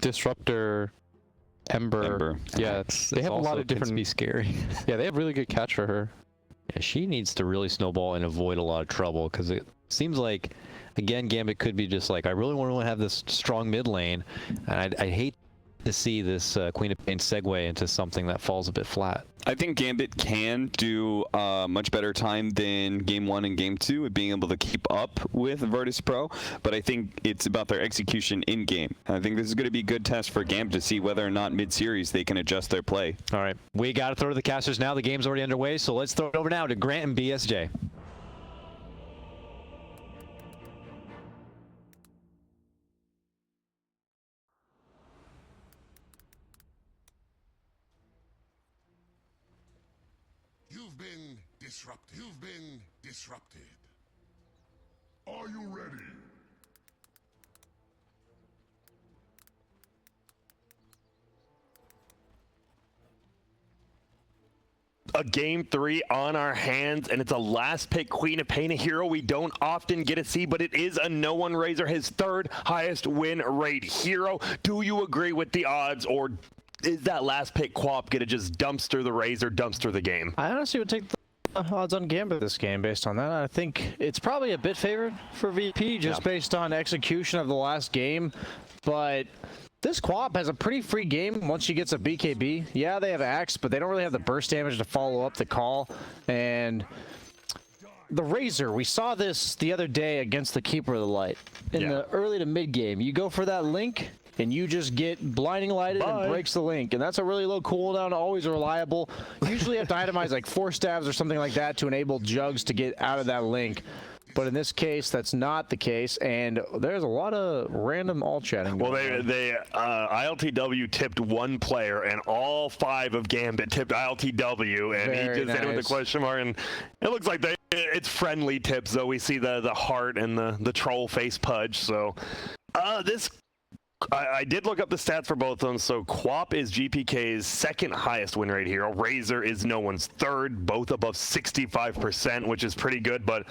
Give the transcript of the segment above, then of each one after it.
Disruptor, Ember. Yeah, they have a lot of different. Be scary. Yeah, they have really good catch for her. Yeah, she needs to really snowball and avoid a lot of trouble because it seems like, again, Gambit could be just like, I really want to have this strong mid lane, and I hate to see this Queen of Pain segue into something that falls a bit flat. I think Gambit can do much better time than Game 1 and Game 2 at being able to keep up with VirtusPro, but I think it's about their execution in-game. I think this is going to be a good test for Gambit to see whether or not mid-series they can adjust their play. All right, we got to throw to the casters now. The game's already underway, so let's throw it over now to Grant and BSJ. You've been disrupted. Are you ready? A game 3 on our hands, and it's a last pick Queen of Pain, a hero we don't often get to see, but it is a no one Razor, his 3rd highest win rate hero. Do you agree with the odds, or is that last pick Quap gonna just dumpster the Razor, dumpster the game? I honestly would take the odds on Gambit this game based on that. I think it's probably a bit favored for VP just based on execution of the last game, but this Quap has a pretty free game once she gets a BKB. Yeah, they have Axe, but they don't really have the burst damage to follow up the call. And the Razor, we saw this the other day against the Keeper of the Light. In the early to mid game, you go for that Link, and you just get blinding lighted and breaks the Link. And that's a really low cooldown, always reliable. Usually have to itemize like 4 stabs or something like that to enable Jugs to get out of that Link. But in this case, that's not the case, and there's a lot of random all chatting. Well, ILTW tipped 1 player, and all 5 of Gambit tipped ILTW, and he just hit it with a question mark, and it looks like it's friendly tips, though. We see the heart and the troll face pudge, so I did look up the stats for both of them. So Quap is GPK's 2nd highest win rate hero. Razor is no one's 3rd, both above 65%, which is pretty good, but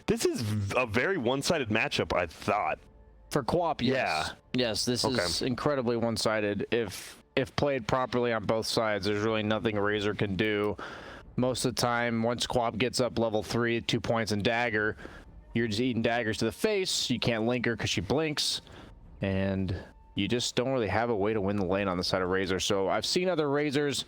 this is a very one-sided matchup, I thought. For Quap, yes. Yeah. Yes, this is incredibly one-sided. If played properly on both sides, there's really nothing Razor can do. Most of the time, once Quap gets up level 3, 2 points and dagger, you're just eating daggers to the face. You can't link her because she blinks. And you just don't really have a way to win the lane on the side of Razor. So I've seen other Razors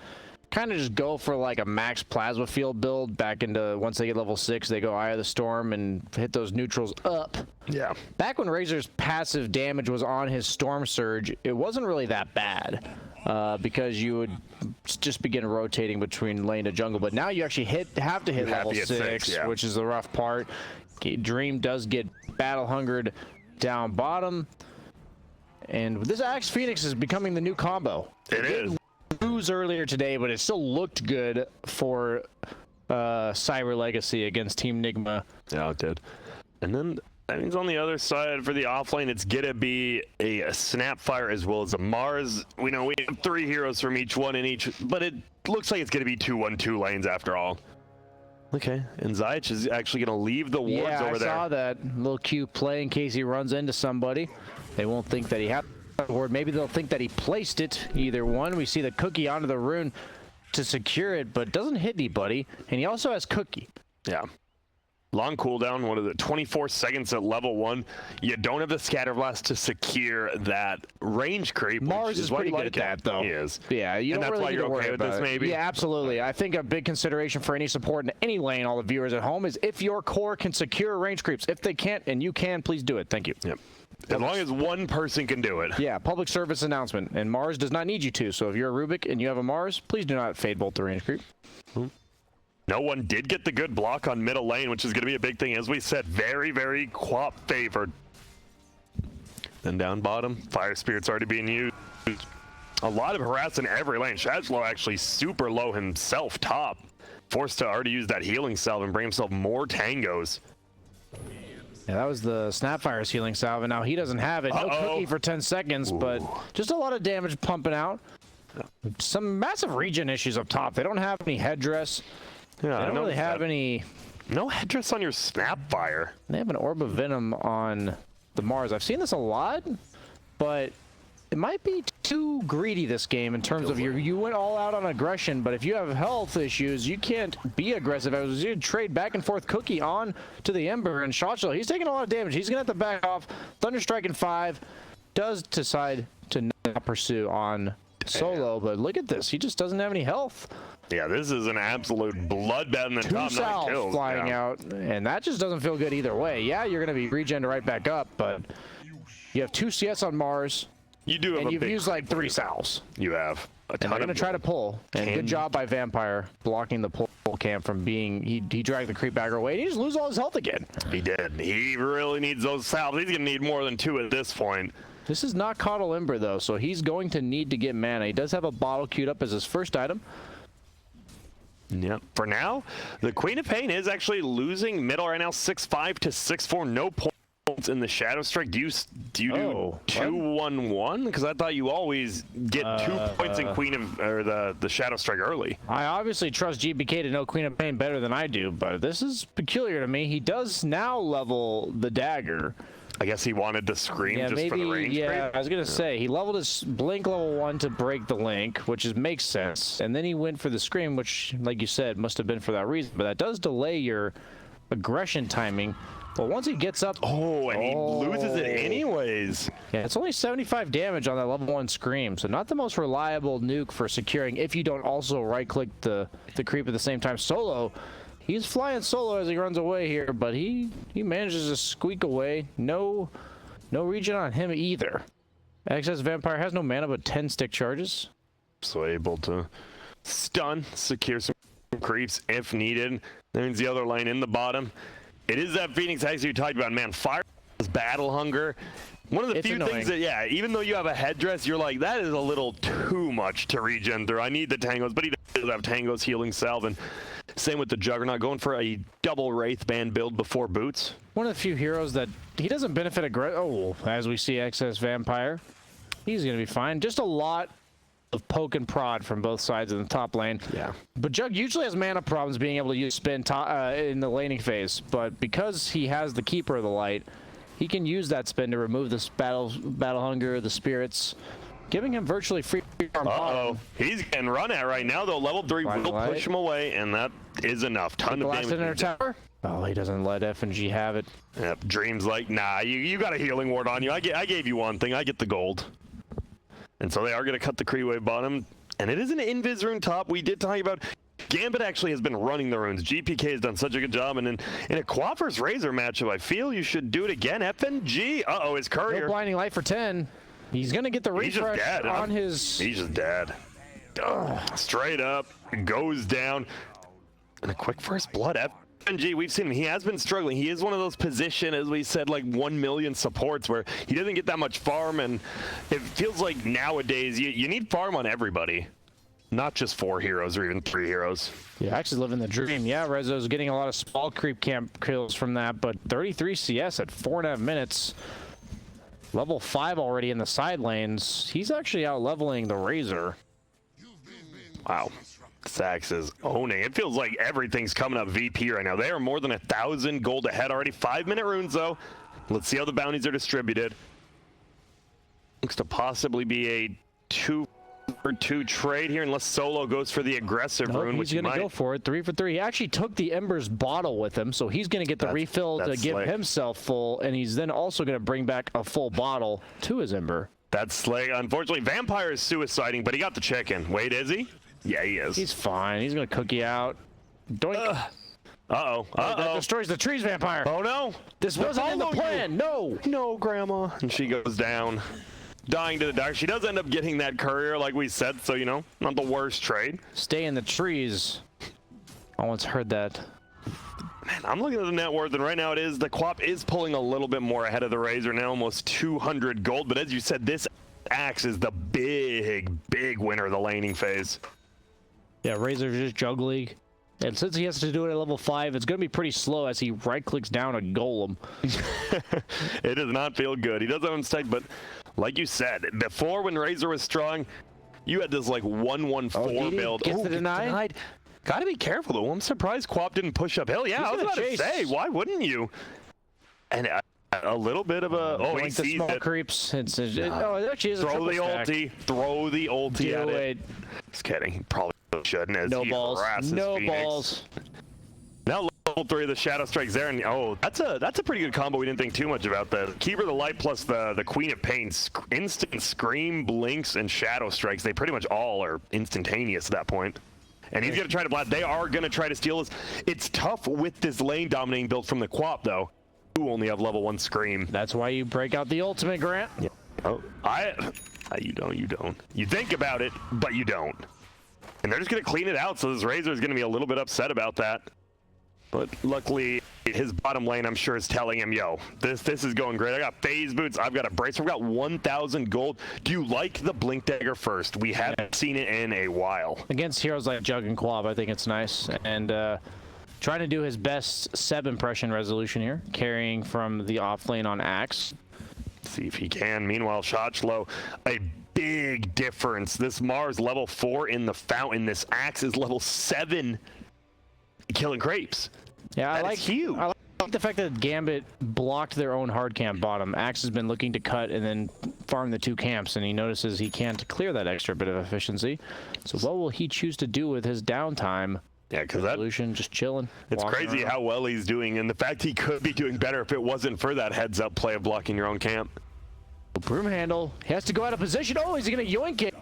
kind of just go for like a max plasma field build back into, once they get level 6, they go Eye of the Storm and hit those neutrals up. Yeah. Back when Razor's passive damage was on his Storm Surge, it wasn't really that bad because you would just begin rotating between lane to jungle. But now you actually have to hit level 6, which is the rough part. Dream does get battle hungered down bottom. And this Axe Phoenix is becoming the new combo. It is. Lose earlier today, but it still looked good for Cyber Legacy against Team Nigma. Yeah, it did. And then that means on the other side for the offlane, it's gonna be a Snapfire as well as a Mars. We know we have 3 heroes from each one in each, but it looks like it's gonna be 2-1-2 lanes after all. Okay, and Zaych is actually gonna leave the wards over there. Yeah, I saw that little Q play in case he runs into somebody. They won't think that he had the ward. Maybe they'll think that he placed it. Either one. We see the cookie onto the rune to secure it, but doesn't hit anybody. And he also has cookie. Yeah. Long cooldown. What is it? 24 seconds at level 1. You don't have the scatter blast to secure that range creep. Mars is pretty good at that, though. He is. Yeah, you don't really need to worry about it. Maybe. Yeah, absolutely. I think a big consideration for any support in any lane, all the viewers at home, is if your core can secure range creeps. If they can't, and you can, please do it. Thank you. Yep. As long as one person can do it. Yeah, public service announcement. And Mars does not need you to. So if you're a Rubik and you have a Mars, please do not fade bolt the range creep. No one did get the good block on middle lane, which is going to be a big thing. As we said, very, very Quap favored. Then down bottom, Fire Spirit's already being used. A lot of harass in every lane. Shadlow actually super low himself top. Forced to already use that healing salve and bring himself more tangos. Yeah, that was the Snapfire's healing salve, and now he doesn't have it. No cookie for 10 seconds, but just a lot of damage pumping out. Some massive regen issues up top. They don't have any headdress. Yeah, they don't really have any... No headdress on your Snapfire. They have an Orb of Venom on the Mars. I've seen this a lot, but it might be too greedy this game in terms of you went all out on aggression, but if you have health issues, you can't be aggressive. As you trade back and forth Cookie on to the Ember, and Shotshell, he's taking a lot of damage. He's gonna have to back off. Thunderstrike in 5 does decide to not pursue on Solo, but look at this. He just doesn't have any health. Yeah, this is an absolute bloodbath in the top 9 kills. Flying out, and that just doesn't feel good either way. Yeah, you're gonna be regen right back up, but you have 2 CS on Mars. You do have and a you've big used like 3 salves. You have a And ton they're going to try to pull. And good job by Vampire blocking the pull camp from being... He dragged the creep bagger away. And he just loses all his health again. He did. He really needs those salves. He's going to need more than 2 at this point. This is not Coddle Ember, though, so he's going to need to get mana. He does have a bottle queued up as his first item. Yep. For now, the Queen of Pain is actually losing middle right now, 6-5 to 6-4. No points in the Shadow Strike. Do you do 2-1-1? Because I thought you always get 2 points in Queen of the Shadow Strike early. I obviously trust GBK to know Queen of Pain better than I do, but this is peculiar to me. He does now level the dagger. I guess he wanted to scream just maybe, for the range. Yeah, I was gonna say he leveled his blink level 1 to break the link, which makes sense, and then he went for the scream, which, like you said, must have been for that reason. But that does delay your aggression timing. But once he gets up... Oh, and he loses it anyways. Yeah, it's only 75 damage on that level 1 Scream, so not the most reliable nuke for securing if you don't also right-click the creep at the same time. Solo, he's flying solo as he runs away here, but he manages to squeak away. No regen on him either. Excess Vampire has no mana but 10 stick charges. So able to stun, secure some creeps if needed. That means the other lane in the bottom. It is that Phoenix Hex you talked about, man. Fire is battle hunger. One of the few things that, yeah, even though you have a headdress, you're like, that is a little too much to regen through. I need the tangos, but he does have tangos, healing salve, and same with the Juggernaut, going for a double Wraith Band build before boots. One of the few heroes that he doesn't benefit as we see Excess Vampire. He's going to be fine. Just a lot of poke and prod from both sides in the top lane. Yeah. But Jug usually has mana problems being able to use spin in the laning phase, but because he has the Keeper of the Light, he can use that spin to remove this battle hunger, the spirits, giving him virtually free farm. Uh-oh. He's getting run at right now, though. Level 3 will push him away, and that is enough. Ton of damage. In our tower. Oh, he doesn't let F&G have it. Yep. Dream's like, nah, you got a healing ward on you. I gave you one thing. I get the gold. And so they are going to cut the creep wave bottom. And it is an invis rune top. We did talk about Gambit actually has been running the runes. GPK has done such a good job. And in a Quap vs Razor matchup, I feel you should do it again. FNG. Uh-oh, his courier. No blinding light for 10. He's going to get the refresh on his... He's just dead. Straight up. Goes down. And a quick first blood. FNG, we've seen him. He has been struggling. He is one of those position, as we said, like 1 million supports where he doesn't get that much farm. And it feels like nowadays you need farm on everybody. Not just 4 heroes or even 3 heroes. Yeah, actually living the dream. Yeah, Rezo's getting a lot of small creep camp kills from that, but 33 CS at 4.5 minutes. Level 5 already in the side lanes. He's actually out leveling the Razor. Wow. Sax is owning. It feels like everything's coming up VP right now. They are more than 1,000 gold ahead already. 5-minute runes, though. Let's see how the bounties are distributed. Looks to possibly be a 2-for-2 trade here, unless Solo goes for the aggressive rune, which he's going to go for it. 3 for 3. He actually took the Ember's bottle with him, so he's going to get the refill to give himself full, and he's then also going to bring back a full bottle to his Ember. That's Slay. Unfortunately, Vampire is suiciding, but he got the chicken. Wait, is he? Yeah, he is. He's fine. He's going to cookie out. Doink. Uh-oh. That destroys the trees, Vampire. Oh, no. This was all the plan. No. No, Grandma. And she goes down. Dying to the dark. She does end up getting that courier, like we said, so, you know, not the worst trade. Stay in the trees. I once heard that. Man, I'm looking at the net worth, and right now the Quap is pulling a little bit more ahead of the Razor now, almost 200 gold. But as you said, this axe is the big winner of the laning phase. Yeah, Razor's just juggling. And since he has to do it at level 5, it's going to be pretty slow as he right-clicks down a golem. It does not feel good. He does have him stacked, but like you said, before when Razor was strong, you had this like 1-1-4 build. Gets the denied. Gotta be careful though. I'm surprised Quap didn't push uphill. Yeah, I was about to say, why wouldn't you? And A little bit of a. Oh, he like the sees small it. creeps. Oh, it actually is a Throw the triple stack. ulti. Throw the ulti Do at it. Just kidding. He probably shouldn't. As No he balls. harasses No Phoenix. balls. Now level 3 of the Shadow Strikes there, and oh, that's a pretty good combo. We didn't think too much about that. Keeper of the Light plus the Queen of Pain, instant Scream, Blinks, and Shadow Strikes. They pretty much all are instantaneous at that point. And he's gonna try to blast. They are gonna try to steal this. It's tough with this lane dominating build from the Quap though. You only have level 1 Scream. That's why you break out the ultimate, Grant. Yeah. Oh, you don't. You think about it, but you don't. And they're just gonna clean it out. So this Razor is gonna be a little bit upset about that. But luckily, his bottom lane, I'm sure, is telling him, yo, this is going great. I got phase boots. I've got a bracer. I've got 1,000 gold. Do you like the Blink Dagger first? We haven't seen it in a while. Against heroes like Jug and Quab, I think it's nice. And trying to do his best Seb impression resolution here, carrying from the off lane on Axe. See if he can. Meanwhile, Shotchlo, a big difference. This Mars level 4 in the fountain. This Axe is level 7. Killing crepes. Yeah, I like the fact that Gambit blocked their own hard camp bottom. Axe has been looking to cut and then farm the 2 camps, and he notices he can't clear that extra bit of efficiency. So what will he choose to do with his downtime? Yeah, because that solution, just chilling. It's crazy how well he's doing, and the fact he could be doing better if it wasn't for that heads-up play of blocking your own camp. Broom handle. He has to go out of position. Oh, he's gonna yoink it.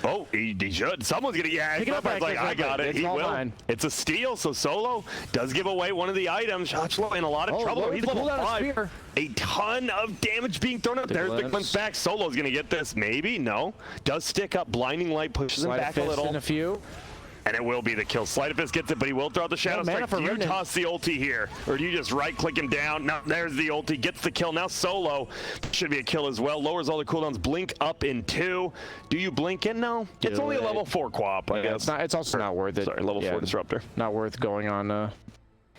Oh, he should. Someone's gonna. Yeah, Pick it up, like I got it. It's He all will. mine. It's a steal. So Solo does give away one of the items. Shotchlo in a lot of trouble. He's level 5. A ton of damage being thrown up. There's the glimpse back. Solo's gonna get this. Maybe no. Does stick up. Blinding light pushes him back a little. In a few. And it will be the kill. Sleight of Fist gets it, but he will throw out the Shadow Strike. Do you toss the ulti here? Or do you just right-click him down? No, there's the ulti. Gets the kill. Now Solo should be a kill as well. Lowers all the cooldowns. Blink up in 2. Do you blink in? No. It's only a level 4 Quap, I guess. It's also not worth it. Sorry, level 4 Disruptor. Not worth going on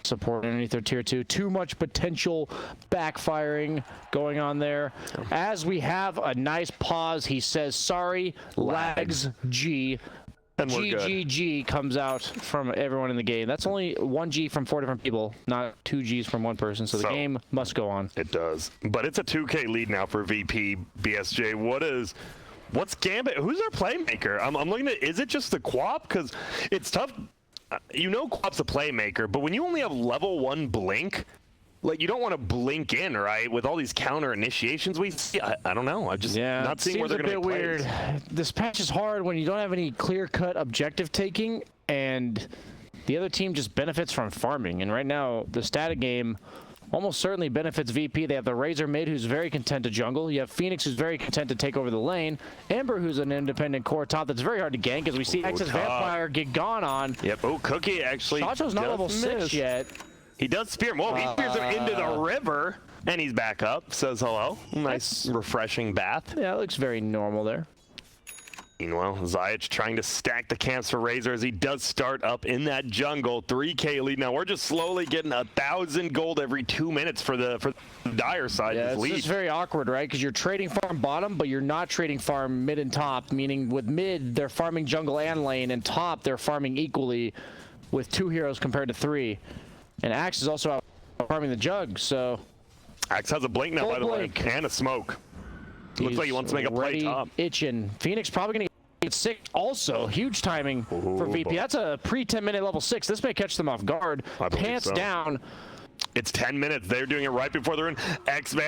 support underneath their tier 2. Too much potential backfiring going on there. As we have a nice pause, he says, sorry, lags G. And GGG comes out from everyone in the game. That's only 1 G from 4 different people, not 2 Gs from 1 person. So the game must go on. It does. But it's a 2K lead now for VP BSJ. What's Gambit? Who's their playmaker? I'm looking at, is it just the Quap? Because it's tough. You know Quap's a playmaker, but when you only have level 1 Blink, like, you don't want to blink in, right? With all these counter initiations we see, I don't know. I'm just not seeing where they're going to be weird. This patch is hard when you don't have any clear-cut objective taking, and the other team just benefits from farming. And right now, the static game almost certainly benefits VP. They have the Razor mid, who's very content to jungle. You have Phoenix, who's very content to take over the lane. Ember, who's an independent core top that's very hard to gank, as we see Access Vampire get gone on. Yep. Oh, Cookie actually. Shacho's not level 6 yet. He does spear him. Whoa, he spears him into the river, and he's back up. Says hello. Nice, refreshing bath. Yeah, it looks very normal there. Meanwhile, Zayach trying to stack the camps for Razor as he does start up in that jungle. 3K lead. Now we're just slowly getting 1,000 gold every 2 minutes for the dire side. Yeah, it's just very awkward, right? Because you're trading farm bottom, but you're not trading farm mid and top. Meaning with mid, they're farming jungle and lane, and top, they're farming equally with 2 heroes compared to 3. And Axe is also out farming the jug, so... Axe has a blink now, by the way, and a smoke. Looks like he wants to make a play top. Itching. Phoenix probably going to get sick also. Huge timing for VP. That's a pre-10-minute level 6. This may catch them off guard. Pants down. It's 10 minutes. They're doing it right before they're in. X-Vamp